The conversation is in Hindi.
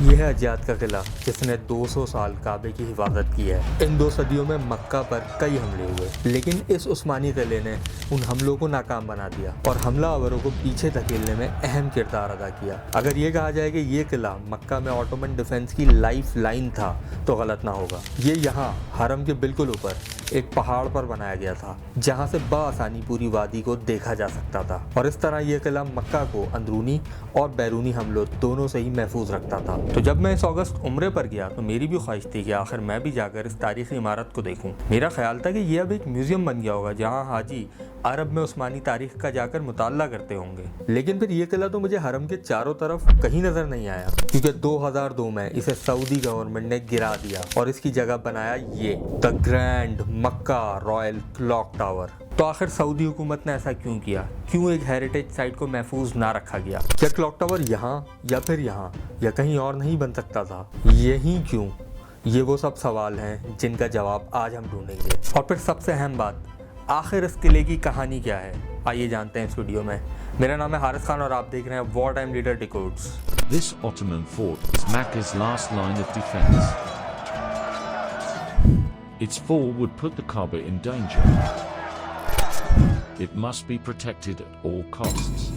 यह है अज्याद का किला जिसने 200 साल काबे की हिफाजत की है। इन 2 सदियों में मक्का पर कई हमले हुए, लेकिन इस उस्मानी किले ने उन हमलों को नाकाम बना दिया और हमलावरों को पीछे धकेलने में अहम किरदार अदा किया। अगर ये कहा जाए कि ये किला मक्का में ऑटोमन डिफेंस की लाइफ लाइन था तो गलत ना होगा। ये यहाँ हरम के बिल्कुल ऊपर एक पहाड़ पर बनाया गया था, जहाँ से बआसानी पूरी वादी को देखा जा सकता था और इस तरह यह किला मक्का को अंदरूनी और बैरूनी हमलों दोनों से ही महफूज रखता था। तो जब मैं इस अगस्त उम्रे पर गया तो मेरी भी ख्वाहिश थी कि आखिर मैं भी जाकर इस तारीखी इमारत को देखूं। मेरा ख्याल था कि यह अब एक म्यूजियम बन गया होगा जहाँ हाजी अरब में उस्मानी तारीख का जाकर मुताला करते होंगे। लेकिन फिर यह किला तो मुझे हरम के चारों तरफ कहीं नजर नहीं आया, क्योंकि 2002 में इसे सऊदी गवर्नमेंट ने गिरा दिया और इसकी जगह बनाया ये the grand Mecca royal clock tower. तो आखिर सऊदी हुकूमत ने ऐसा क्यों किया? क्यों एक हेरिटेज साइट को महफूज ना रखा गया? क्या क्लॉक टावर यहाँ या फिर यहाँ या कहीं और नहीं बन सकता था? यही क्यों? ये वो सब सवाल हैं जिनका जवाब आज हम ढूंढेंगे। और फिर सबसे अहम बात, आखिर इस किले की कहानी क्या है? आइए जानते हैं इस वीडियो में। मेरा नाम है हारिस खान और आप देख रहे हैं war time leader डिकोड्स। This Ottoman fort is Mecca's last line of defense. Its fall would put the Kaaba in danger. It must be protected at all costs.